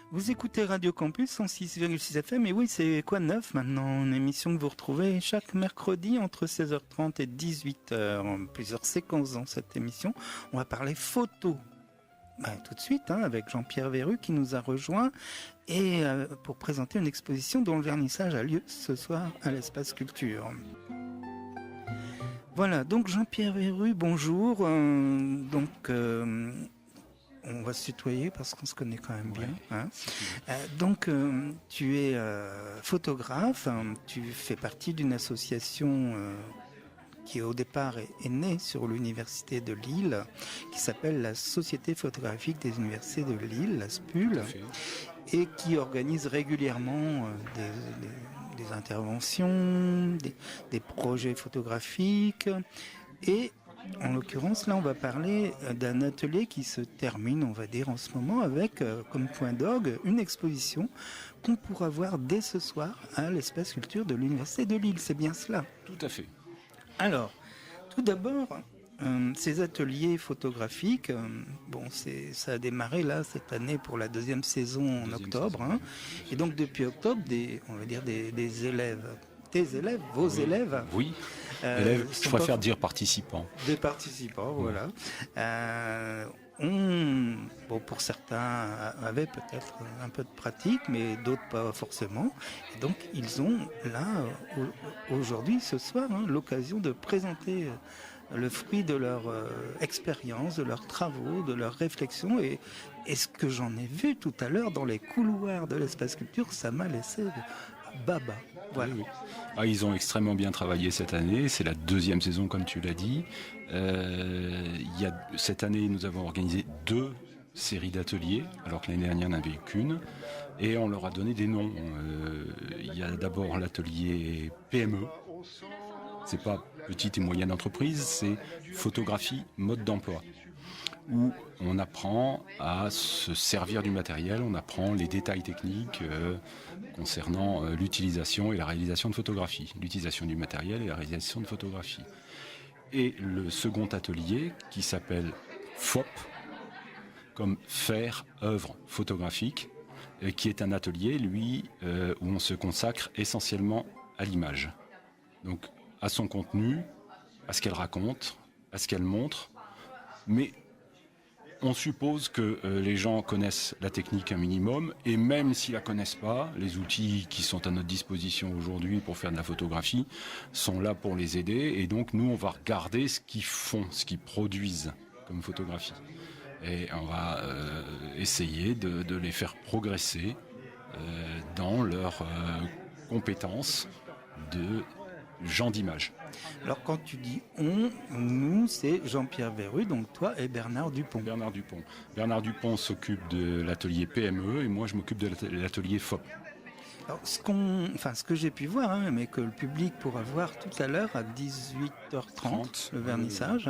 Vous écoutez Radio Campus 106,6 FM et oui, c'est quoi de neuf maintenant? Une émission que vous retrouvez chaque mercredi entre 16h30 et 18h. Plusieurs séquences dans cette émission. On va parler photo. Tout de suite, avec Jean-Pierre Verru qui nous a rejoint et pour présenter une exposition dont le vernissage a lieu ce soir à l'Espace Culture. Voilà, donc Jean-Pierre Verru, bonjour. On va se tutoyer parce qu'on se connaît quand même bien. Donc, tu es photographe, tu fais partie d'une association qui au départ est née sur l'université de Lille, qui s'appelle la Société photographique des universités de Lille, la SPUL, et qui organise régulièrement des interventions, des projets photographiques et en l'occurrence, là, on va parler d'un atelier qui se termine, on va dire, en ce moment, avec comme point d'orgue une exposition qu'on pourra voir dès ce soir à l'Espace Culture de l'Université de Lille. C'est bien cela? Tout à fait. Alors, tout d'abord, ces ateliers photographiques, ça a démarré là cette année pour la deuxième saison en octobre. Et donc, depuis octobre, des élèves, vos élèves. Oui. Élèves, je préfère dire participants. Des participants, voilà. Pour certains, avaient peut-être un peu de pratique, mais d'autres pas forcément. Et donc, ils ont là, aujourd'hui, ce soir, l'occasion de présenter le fruit de leur expérience, de leurs travaux, de leurs réflexions. Et ce que j'en ai vu tout à l'heure dans les couloirs de l'Espace Culture, ça m'a laissé baba. Voilà. Oui. Ils ont extrêmement bien travaillé cette année, c'est la deuxième saison comme tu l'as dit. Cette année, nous avons organisé 2 séries d'ateliers, alors que l'année dernière, il n'y en avait qu'une. Et on leur a donné des noms. Il y a d'abord l'atelier PME. C'est pas petite et moyenne entreprise, c'est photographie, mode d'emploi. Où on apprend à se servir du matériel, on apprend les détails techniques concernant l'utilisation et la réalisation de photographies, l'utilisation du matériel et la réalisation de photographies. Et le second atelier qui s'appelle FOP, comme faire œuvre photographique, qui est un atelier, lui, où on se consacre essentiellement à l'image. Donc à son contenu, à ce qu'elle raconte, à ce qu'elle montre, mais on suppose que les gens connaissent la technique un minimum, et même s'ils la connaissent pas, les outils qui sont à notre disposition aujourd'hui pour faire de la photographie sont là pour les aider. Et donc nous, on va regarder ce qu'ils font, ce qu'ils produisent comme photographie. Et on va essayer de les faire progresser dans leurs compétences de gens d'image. Alors quand tu dis nous, c'est Jean-Pierre Verru, donc toi et Bernard Dupont. Bernard Dupont s'occupe de l'atelier PME et moi je m'occupe de l'atelier FOP. Alors ce que j'ai pu voir, mais que le public pourra voir tout à l'heure à 18h30, le vernissage.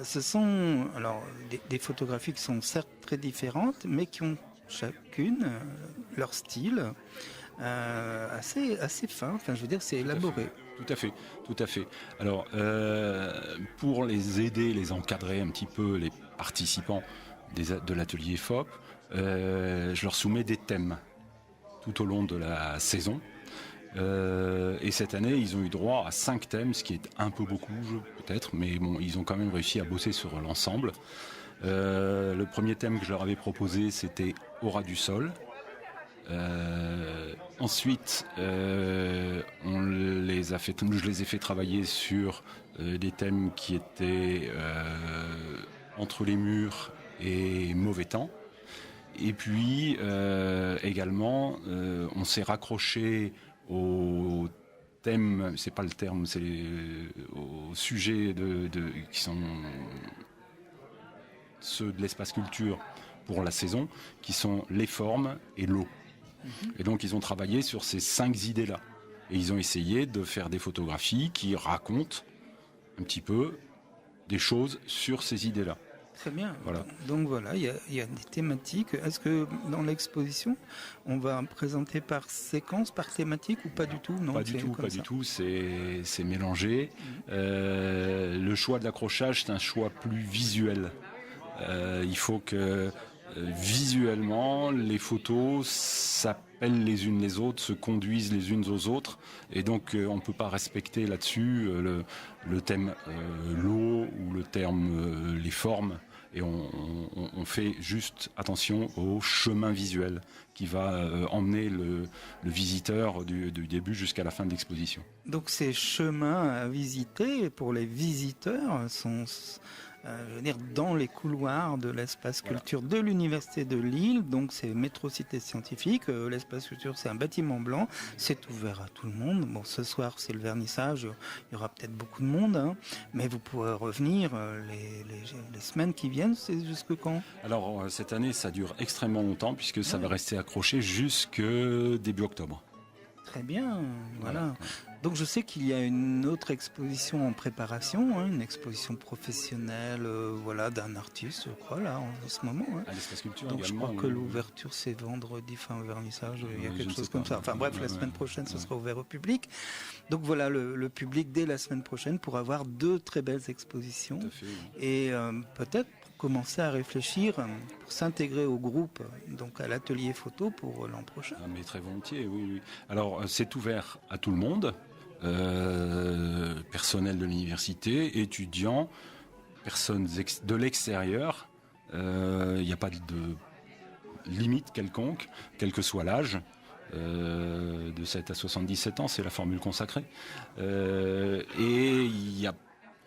Ce sont des photographies qui sont certes très différentes, mais qui ont chacune leur style. Assez fin, je veux dire, c'est élaboré. Tout à fait. Alors, pour les aider, les encadrer un petit peu, les participants de l'atelier FOP, je leur soumets des thèmes tout au long de la saison. Et cette année, ils ont eu droit à 5 thèmes, ce qui est un peu beaucoup, peut-être, mais bon, ils ont quand même réussi à bosser sur l'ensemble. Le premier thème que je leur avais proposé, c'était Aura du sol. Ensuite, je les ai fait travailler sur des thèmes qui étaient entre les murs et mauvais temps. Et puis également, on s'est raccroché au thème, c'est pas le terme, c'est au sujet qui sont ceux de l'espace culture pour la saison, qui sont les formes et l'eau. Et donc ils ont travaillé sur ces 5 idées-là. Et ils ont essayé de faire des photographies qui racontent un petit peu des choses sur ces idées-là. Très bien. Voilà. Donc voilà, il y a des thématiques. Est-ce que dans l'exposition, on va présenter par séquence, par thématique ou pas du tout? Non, pas du tout, c'est mélangé. Le choix de l'accrochage, c'est un choix plus visuel. Il faut que Visuellement, les photos s'appellent les unes les autres, se conduisent les unes aux autres, et donc on ne peut pas respecter là-dessus le thème l'eau ou le terme les formes, et on fait juste attention au chemin visuel qui va emmener le visiteur du début jusqu'à la fin de l'exposition. Donc ces chemins à visiter pour les visiteurs sont je veux dire, dans les couloirs de l'espace culture de l'Université de Lille. Donc c'est Métrocité scientifique. L'espace culture, c'est un bâtiment blanc. C'est ouvert à tout le monde. Bon, ce soir, c'est le vernissage. Il y aura peut-être beaucoup de monde. Hein, mais vous pourrez revenir les semaines qui viennent. C'est jusque quand? Alors cette année, ça dure extrêmement longtemps puisque ça va rester accroché jusque début octobre. Très bien, voilà. Donc je sais qu'il y a une autre exposition en préparation, hein, une exposition professionnelle, voilà, d'un artiste, je crois, là, en ce moment. Hein. À l'espace culture Donc également. je crois que l'ouverture c'est vendredi, fin vernissage, il y a quelque chose comme ça. Enfin bref, la semaine prochaine, ce sera ouvert au public. Donc voilà, le public dès la semaine prochaine pourra avoir 2 très belles expositions. Tout à fait, oui. Et peut-être commencer à réfléchir pour s'intégrer au groupe, donc à l'atelier photo pour l'an prochain. Ah, mais très volontiers, oui, oui. Alors c'est ouvert à tout le monde, personnel de l'université, étudiants, personnes de l'extérieur. Il n'y a pas de limite quelconque, quel que soit l'âge. De 7 à 77 ans, c'est la formule consacrée. Et il y a,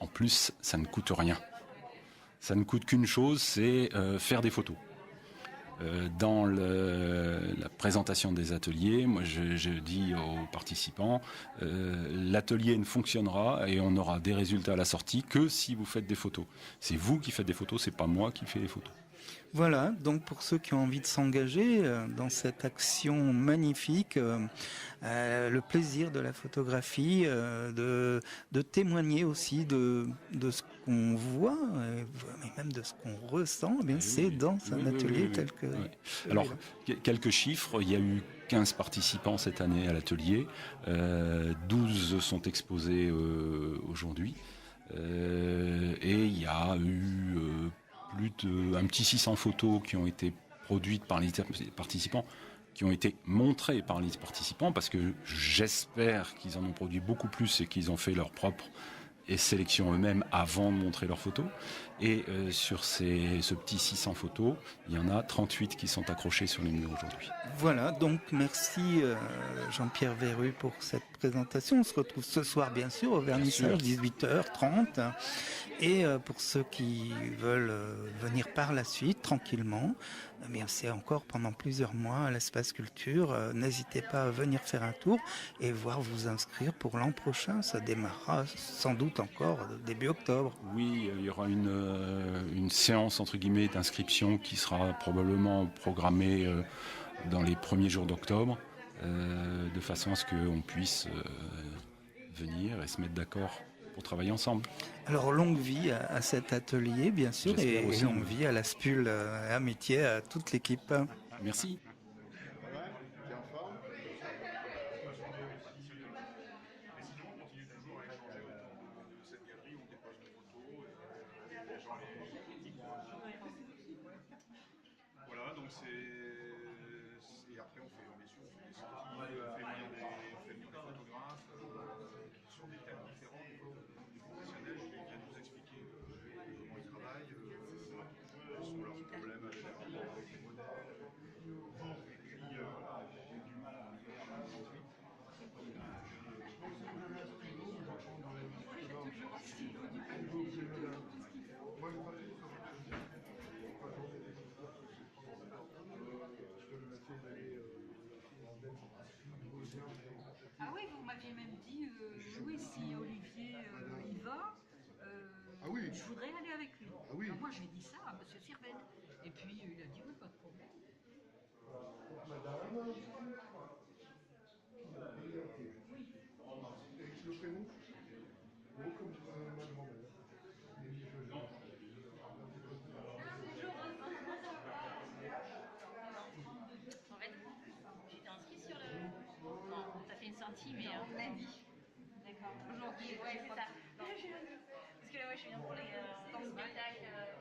en plus, ça ne coûte rien. Ça ne coûte qu'une chose, c'est faire des photos. Dans la présentation des ateliers, moi je dis aux participants, l'atelier ne fonctionnera et on aura des résultats à la sortie que si vous faites des photos. C'est vous qui faites des photos, c'est pas moi qui fais les photos. Voilà, donc pour ceux qui ont envie de s'engager dans cette action magnifique, le plaisir de la photographie, de témoigner aussi de ce qu'on voit, mais même de ce qu'on ressent, eh bien, c'est dans un atelier tel que... Alors, quelques chiffres, il y a eu 15 participants cette année à l'atelier, 12 sont exposés aujourd'hui, et il y a eu... un petit 600 photos qui ont été produites par les participants, qui ont été montrées par les participants, parce que j'espère qu'ils en ont produit beaucoup plus et qu'ils ont fait leur propre sélection eux-mêmes avant de montrer leurs photos. Et sur ce petit 600 photos, il y en a 38 qui sont accrochées sur les murs aujourd'hui. Voilà, donc merci Jean-Pierre Verru pour cette présentation. On se retrouve ce soir bien sûr au vernissage, 18h30. Et pour ceux qui veulent venir par la suite, tranquillement, eh bien c'est encore pendant plusieurs mois à l'espace culture. N'hésitez pas à venir faire un tour et voir vous inscrire pour l'an prochain. Ça démarrera sans doute encore début octobre. Oui, il y aura une séance entre guillemets d'inscription qui sera probablement programmée dans les premiers jours d'octobre, de façon à ce qu'on puisse venir et se mettre d'accord pour travailler ensemble. Alors longue vie à cet atelier bien sûr, et longue vie à la SPUL, amitié à toute l'équipe. Merci. Voilà, donc et après on fait des sorties, on fait venir des photographes sur des thèmes différents, des professionnels qui viennent nous expliquer comment ils travaillent, quels sont leurs problèmes avec les modèles, et puis du mal à ensuite. Ah oui, vous m'aviez même dit, oui, si Olivier y va, Ah oui. je voudrais aller avec lui. Ah oui. Alors moi j'ai dit ça à M. Sirven. Et puis il a dit oui, pas de problème. Le prénom comme ma grand-mère. En fait, j'étais inscrit sur le... Non, t'as fait une sortie, mais... Lundi. D'accord. Aujourd'hui, ouais, c'est ça. Parce que là, ouais, je viens pour les spectacles...